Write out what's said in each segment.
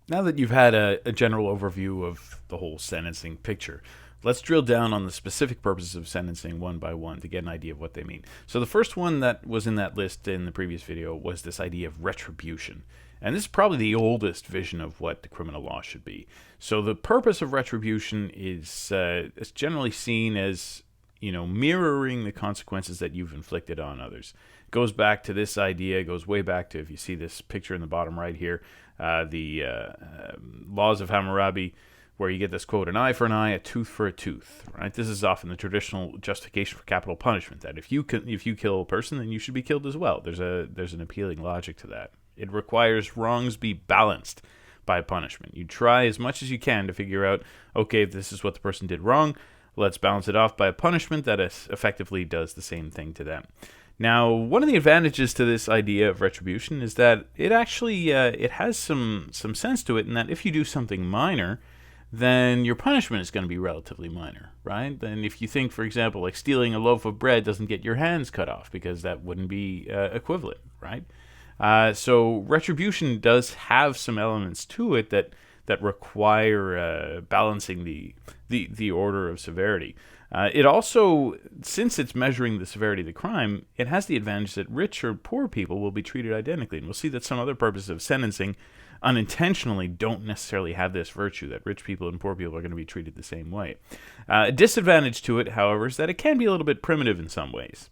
Now that you've had a general overview of the whole sentencing picture, let's drill down on the specific purposes of sentencing one by one to get an idea of what they mean. So the first one that was in that list in the previous video was this idea of retribution. And this is probably the oldest vision of what the criminal law should be. So the purpose of retribution is generally seen as, mirroring the consequences that you've inflicted on others. It goes back to this idea, goes way back to, if you see this picture in the bottom right here, the laws of Hammurabi, where you get this quote, an eye for an eye, a tooth for a tooth, right? This is often the traditional justification for capital punishment, that if you kill a person, then you should be killed as well. There's an appealing logic to that. It requires wrongs be balanced by punishment. You try as much as you can to figure out, okay, if this is what the person did wrong, let's balance it off by a punishment that effectively does the same thing to them. Now, one of the advantages to this idea of retribution is that it actually it has some sense to it, in that if you do something minor, then your punishment is going to be relatively minor, right? Then if you think, for example, like stealing a loaf of bread doesn't get your hands cut off, because that wouldn't be equivalent, right? So retribution does have some elements to it that require balancing the order of severity. It also, since it's measuring the severity of the crime, it has the advantage that rich or poor people will be treated identically. And we'll see that some other purposes of sentencing unintentionally don't necessarily have this virtue, that rich people and poor people are going to be treated the same way. A disadvantage to it, however, is that it can be a little bit primitive in some ways,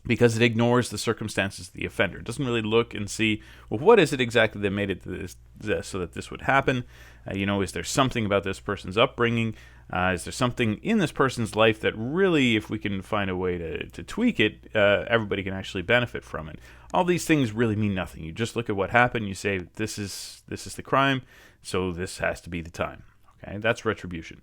because it ignores the circumstances of the offender. It doesn't really look and see, well, what is it exactly that made it to this so that this would happen? Is there something about this person's upbringing? Is there something in this person's life that really, if we can find a way to tweak it, everybody can actually benefit from it? All these things really mean nothing. You just look at what happened. You say, this is the crime, so this has to be the time. Okay, that's retribution.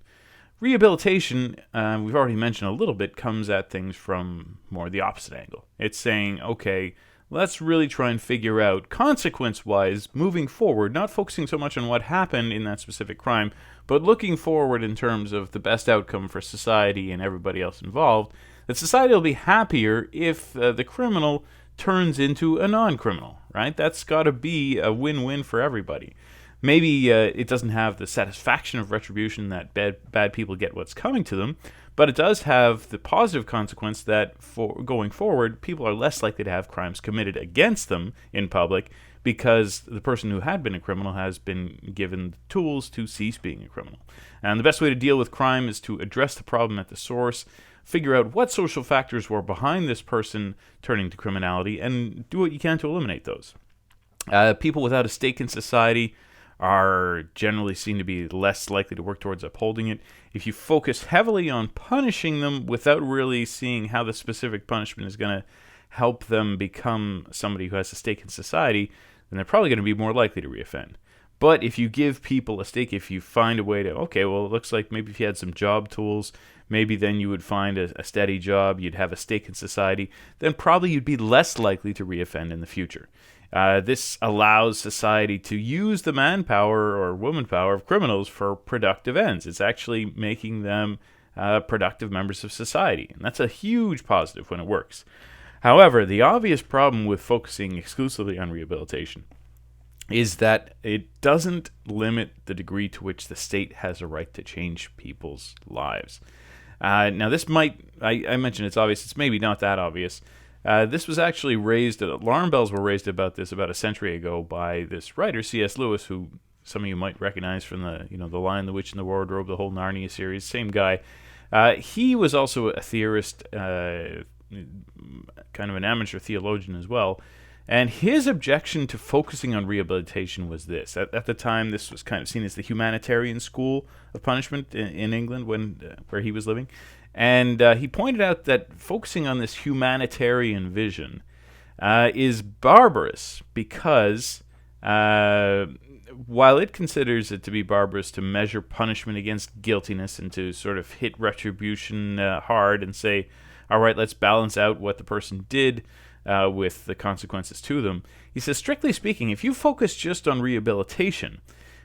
Rehabilitation, we've already mentioned a little bit, comes at things from more the opposite angle. It's saying, okay, let's really try and figure out, consequence-wise, moving forward, not focusing so much on what happened in that specific crime, but looking forward in terms of the best outcome for society and everybody else involved, that society will be happier if the criminal turns into a non-criminal, right? That's got to be a win-win for everybody. Maybe it doesn't have the satisfaction of retribution that bad people get what's coming to them, but it does have the positive consequence that for going forward, people are less likely to have crimes committed against them in public, because the person who had been a criminal has been given the tools to cease being a criminal. And the best way to deal with crime is to address the problem at the source, figure out what social factors were behind this person turning to criminality, and do what you can to eliminate those. People without a stake in society are generally seen to be less likely to work towards upholding it. If you focus heavily on punishing them without really seeing how the specific punishment is going to help them become somebody who has a stake in society, then they're probably going to be more likely to reoffend. But if you give people a stake, if you find a way to, okay, well, it looks like maybe if you had some job tools, maybe then you would find a steady job, you'd have a stake in society, then probably you'd be less likely to reoffend in the future. This allows society to use the manpower or woman power of criminals for productive ends. It's actually making them productive members of society, and that's a huge positive when it works. However, the obvious problem with focusing exclusively on rehabilitation is that it doesn't limit the degree to which the state has a right to change people's lives. Now, this might, I mentioned it's obvious, it's maybe not that obvious. This was actually raised, alarm bells were raised about this about a century ago by this writer, C.S. Lewis, who some of you might recognize from the Lion, the Witch, and the Wardrobe, the whole Narnia series, same guy. He was also a theorist, kind of an amateur theologian as well, and his objection to focusing on rehabilitation was this. At the time, this was kind of seen as the humanitarian school of punishment in England where he was living. And he pointed out that focusing on this humanitarian vision is barbarous, because while it considers it to be barbarous to measure punishment against guiltiness and to sort of hit retribution hard and say, all right, let's balance out what the person did with the consequences to them, he says, strictly speaking, if you focus just on rehabilitation,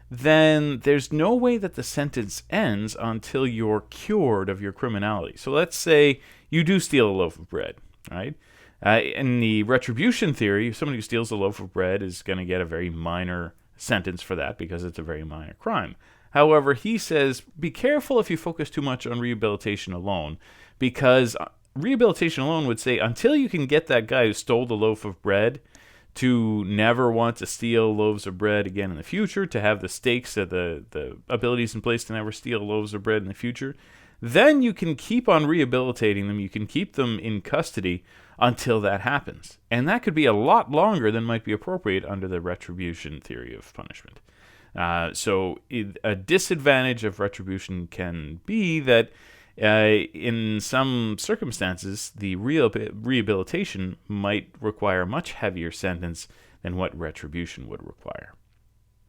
then there's no way that the sentence ends until you're cured of your criminality. So let's say you do steal a loaf of bread, right? In the retribution theory, somebody who steals a loaf of bread is going to get a very minor sentence for that because it's a very minor crime. However, he says be careful if you focus too much on rehabilitation alone, because rehabilitation alone would say until you can get that guy who stole the loaf of bread to never want to steal loaves of bread again in the future, to have the stakes of the abilities in place to never steal loaves of bread in the future, then you can keep on rehabilitating them. You can keep them in custody until that happens. And that could be a lot longer than might be appropriate under the retribution theory of punishment. So a disadvantage of retribution can be that in some circumstances, the rehabilitation might require a much heavier sentence than what retribution would require.